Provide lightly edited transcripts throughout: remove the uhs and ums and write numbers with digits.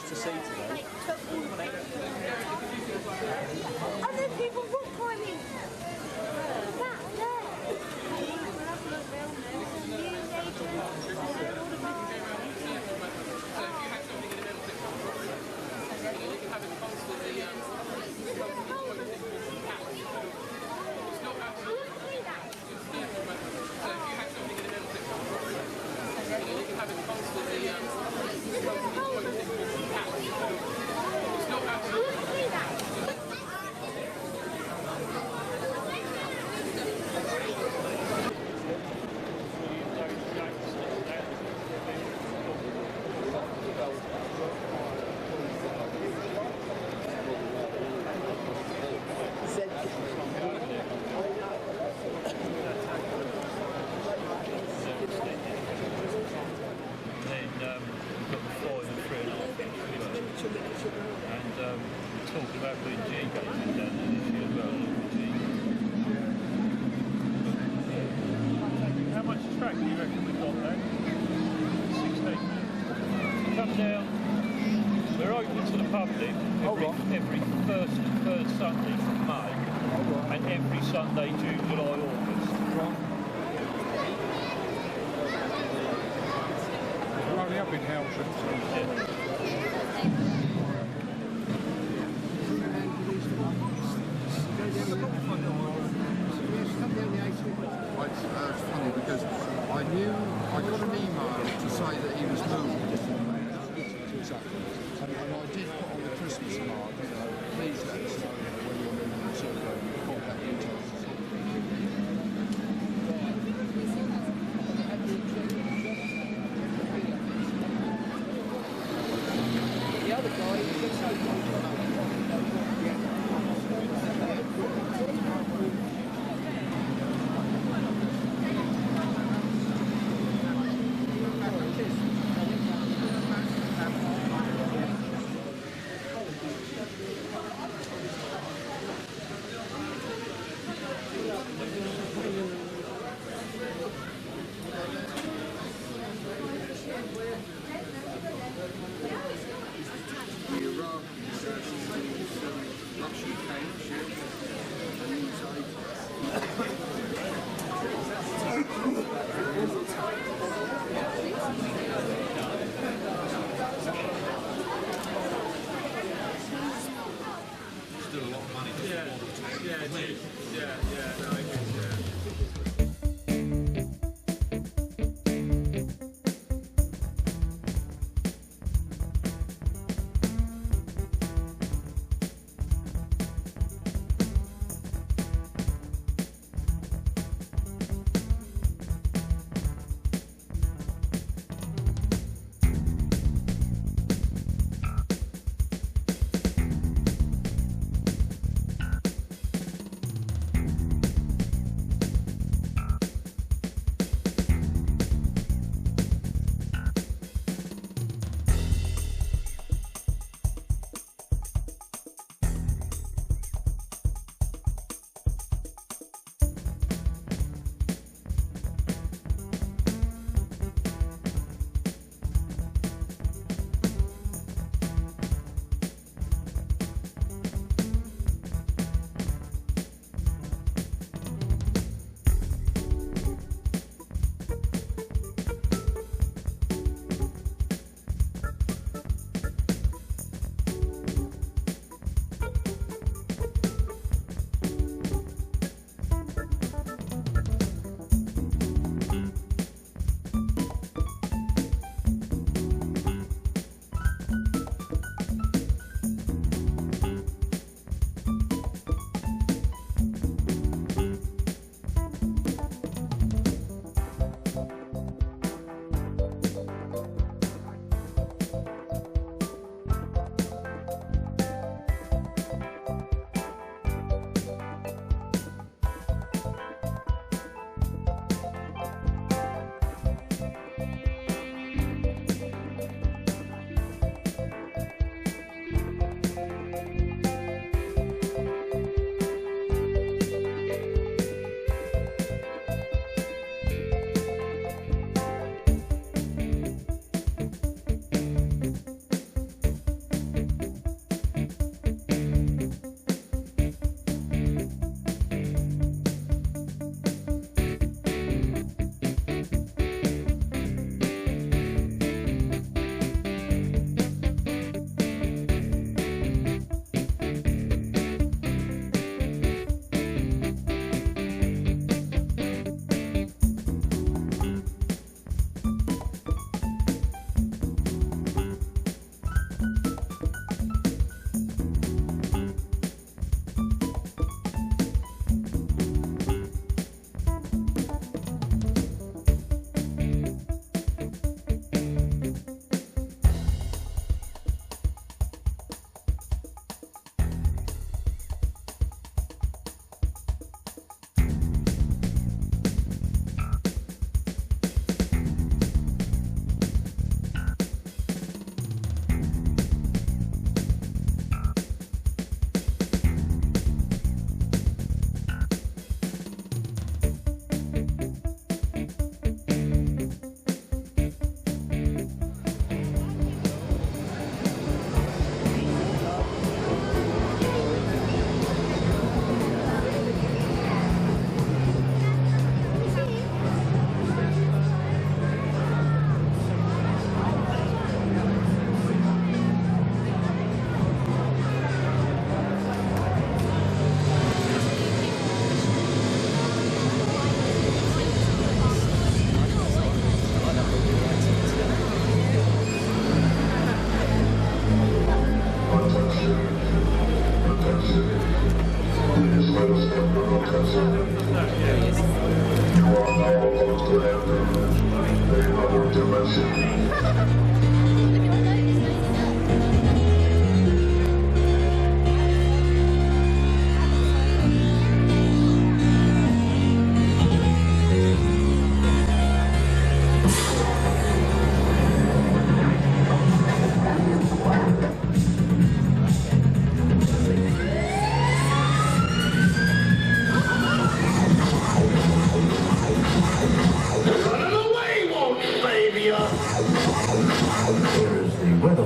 much to see today. And then people rock climbing. That there. News agents, all the talking about putting G gates down there this year as well. How much track do you reckon we've got there? 16. Come down. We're open to the public every first and third Sunday from May, and every Sunday, June, July, August. We're only up in Houghton. It's funny because I got an email to say that he was moving. And I did put on the Christmas card, please let us know when you're moving to contact details. The other guy,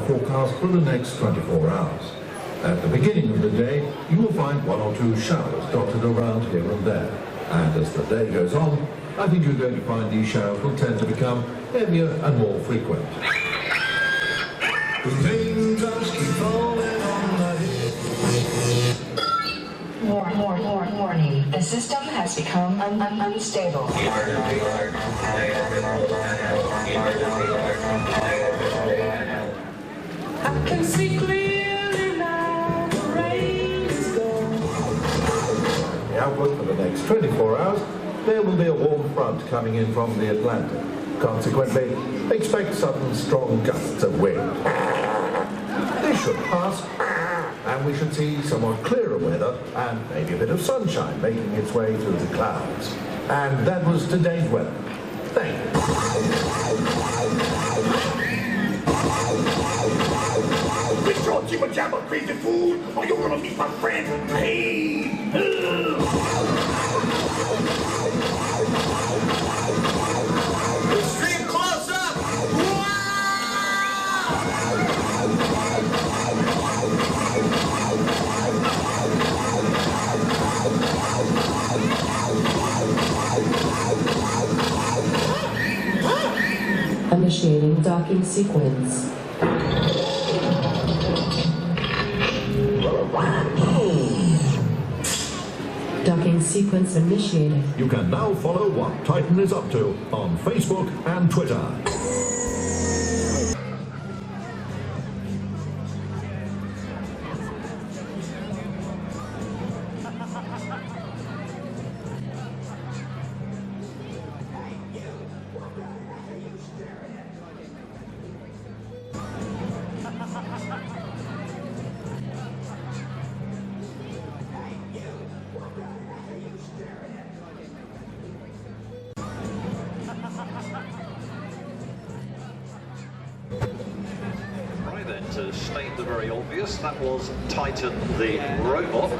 Forecast for the next 24 hours. At the beginning of the day, you will find one or two showers dotted around here and there. And as the day goes on, I think you're going to find these showers will tend to become heavier and more frequent. Raindrops keep falling on my head. Warning. The system has become unstable. I can see clearly now, the rain is gone. The outlook for the next 24 hours, there will be a warm front coming in from the Atlantic. Consequently, expect sudden strong gusts of wind. This should pass, and we should see somewhat clearer weather and maybe a bit of sunshine making its way through the clouds. And that was today's weather. Thank you. Mr. Jibba Jabba, crazy fool! Are you gonna meet my friend? Hey! Extreme close up! Initiating docking sequence. Docking sequence initiated. You can now follow what Titan is up to on Facebook and Twitter. Right then, to state the very obvious, that was Titan the robot.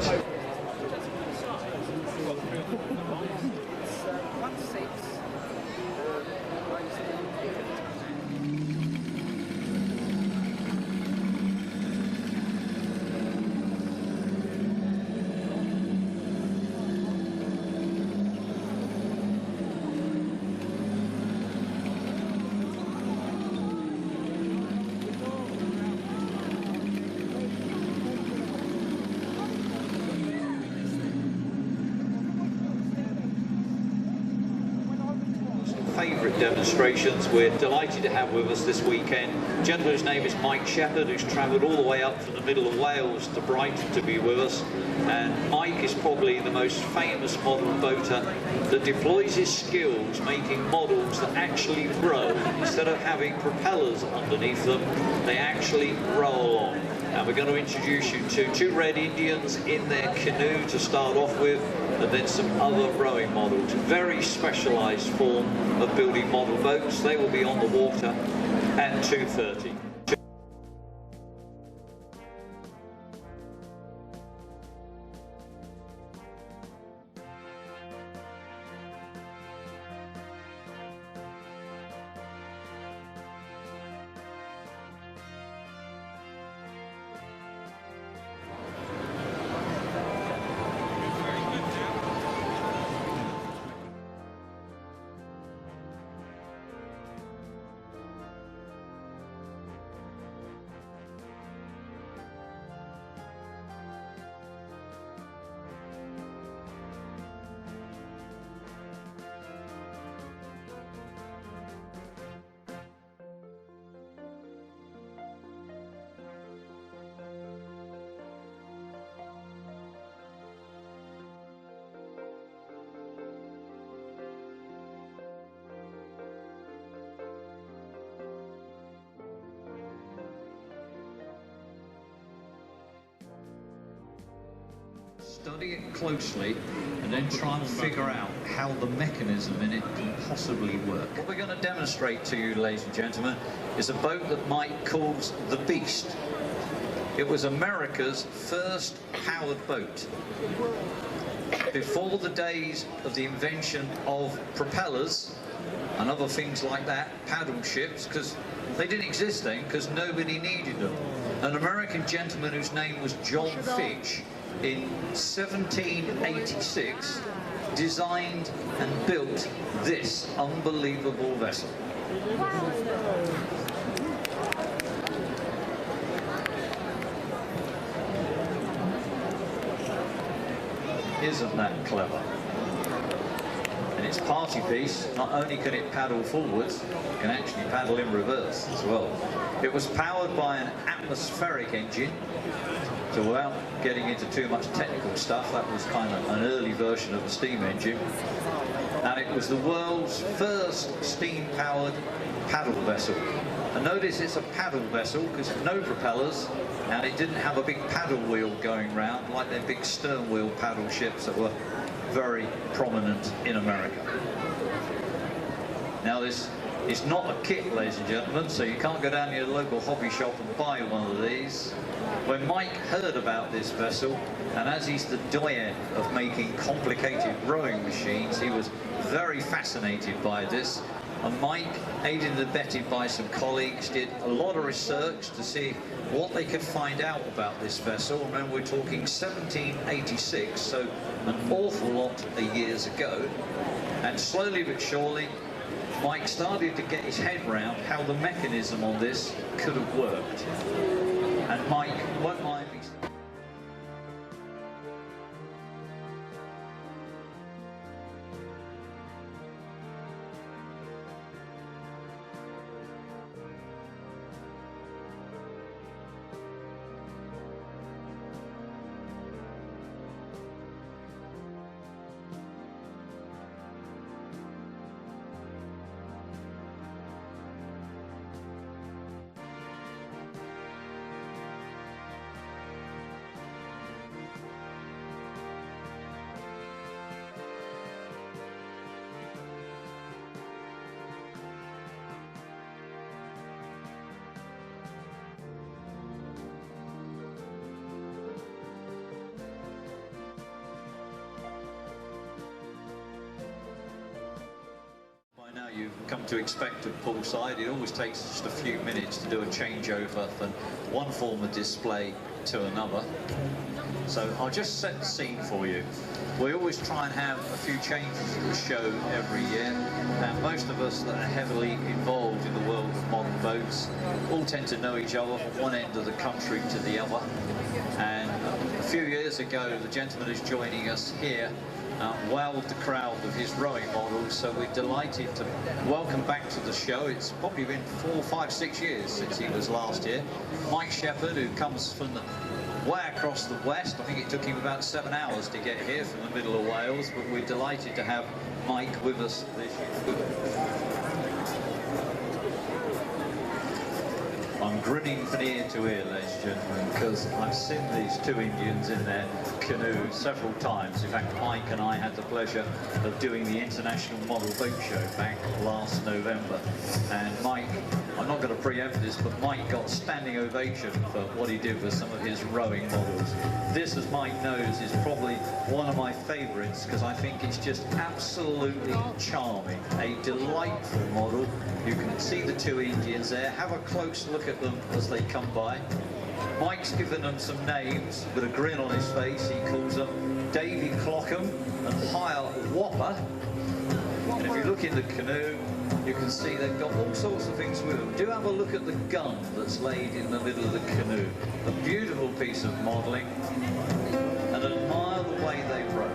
Favourite demonstrations we're delighted to have with us this weekend. A gentleman whose name is Mike Shepherd, who's travelled all the way up from the middle of Wales to Brighton to be with us. And Mike is probably the most famous model boater that deploys his skills making models that actually row. Instead of having propellers underneath them, they actually row along. And we're going to introduce you to two Red Indians in their canoe to start off with, and then some other rowing models. Very specialised form of building model boats. They will be on the water at 2:30. study it closely and then try and figure out how the mechanism in it can possibly work. What we're going to demonstrate to you, ladies and gentlemen, is a boat that Mike calls the Beast. It was America's first powered boat. Before the days of the invention of propellers and other things like that, paddle ships, because they didn't exist then because nobody needed them. An American gentleman whose name was John Fitch in 1786 designed and built this unbelievable vessel. Isn't that clever? And its party piece, not only can it paddle forwards, it can actually paddle in reverse as well. It was powered by an atmospheric engine, so without getting into too much technical stuff, that was kind of an early version of a steam engine. And it was the world's first steam-powered paddle vessel. And notice it's a paddle vessel because no propellers, and it didn't have a big paddle wheel going round like their big stern wheel paddle ships that were very prominent in America. Now this is not a kit, ladies and gentlemen, so you can't go down to your local hobby shop and buy one of these. When Mike heard about this vessel, and as he's the doyen of making complicated rowing machines, he was very fascinated by this. And Mike, aided and abetted by some colleagues, did a lot of research to see what they could find out about this vessel. Remember, we're talking 1786, so an awful lot of years ago. And slowly but surely, Mike started to get his head round how the mechanism on this could have worked. And Mike won't mind me. Now you've come to expect of poolside. It always takes just a few minutes to do a changeover from one form of display to another. So I'll just set the scene for you. We always try and have a few changes to the show every year, and most of us that are heavily involved in the world of modern boats all tend to know each other from one end of the country to the other. And a few years ago, the gentleman who's joining us here wowed the crowd with his rowing models, so we're delighted to welcome back to the show. It's probably been 4, 5, 6 years since he was last here. Mike Shepherd, who comes from way across the west. I think it took him about 7 hours to get here from the middle of Wales, but we're delighted to have Mike with us this year. I'm grinning from ear to ear, ladies and gentlemen, because I've seen these two Indians in their canoe several times. In fact, Mike and I had the pleasure of doing the International Model Boat Show back last November. And Mike, I'm not going to preempt this, but Mike got standing ovation for what he did with some of his rowing models. This, as Mike knows, is probably one of my favourites because I think it's just absolutely charming. A delightful model. You can see the two Indians there. Have a close look at them as they come by. Mike's given them some names with a grin on his face. He calls them Davy Clockham and Hire Whopper. And if you look in the canoe, you can see they've got all sorts of things with them. Do have a look at the gun that's laid in the middle of the canoe. A beautiful piece of modelling, and admire the way they row.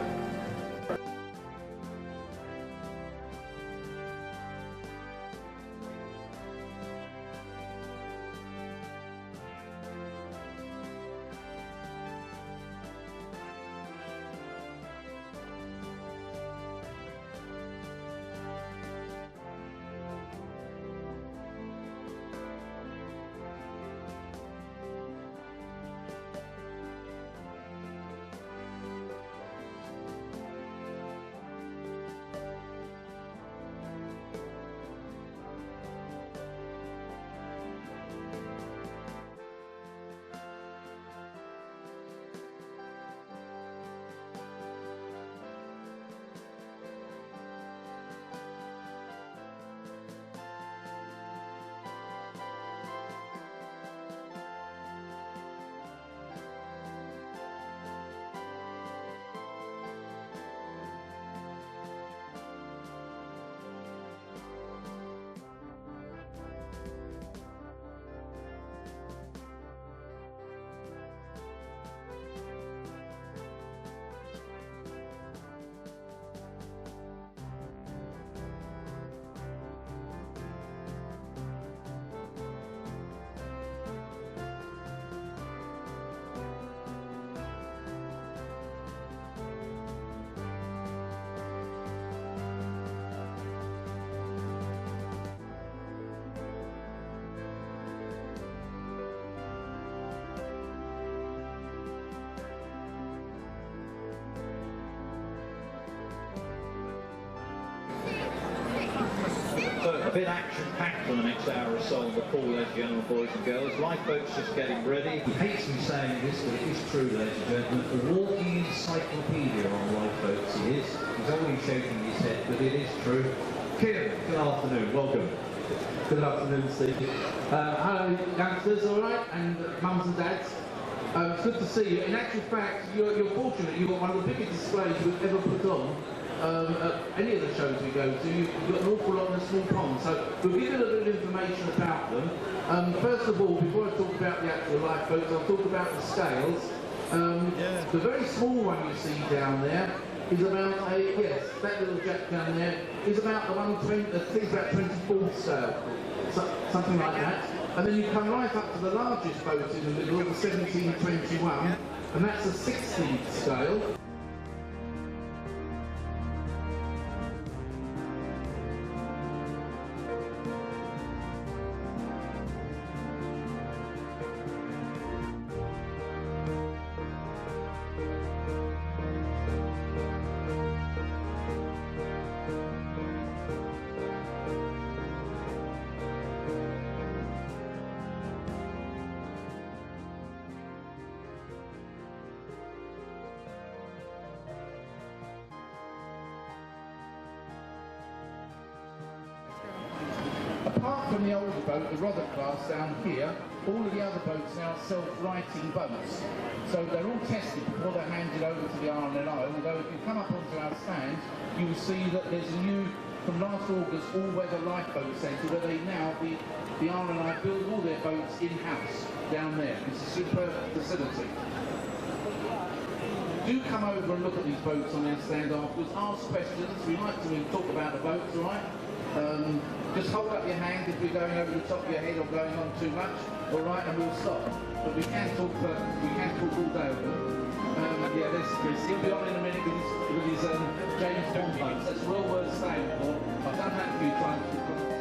A bit action-packed for the next hour or so on the pool, ladies and gentlemen, boys and girls. Lifeboats just getting ready. He hates me saying this, but it is true, ladies and gentlemen. A walking encyclopedia on lifeboats he is. He's already shaking his head, but it is true. Kieran, good afternoon, welcome. Good afternoon, Steve. Hello, youngsters, all right, and mums and dads. It's good to see you. In actual fact, you're fortunate. You've got one of the biggest displays we've ever put on at any of the shows we go to. You've got an awful lot in a small pond. So we'll give you a little bit of information about them. First of all, before I talk about the actual lifeboats, I'll talk about the scales. The very small one you see down there is about that little jack down there is about the 120, I think about 24th scale, something like that. And then you come right up to the largest boat in the middle, the 1721, and that's a 16th scale. Apart from the older boat, the Rother class down here, all of the other boats now are self-righting boats. So they're all tested before they're handed over to the RNLI, although if you come up onto our stand, you will see that there's a new, from last August, all-weather lifeboat centre where they now, the RNLI build all their boats in-house down there. It's a superb facility. Do come over and look at these boats on our stand afterwards, ask questions. We like to talk about the boats, all right? Just hold up your hand if we're going over the top of your head or going on too much, all right, and we'll stop. But we can talk all day over them. Yeah, he'll be on in a minute with his James Bond boats. That's well worth staying for. I've done that a few times.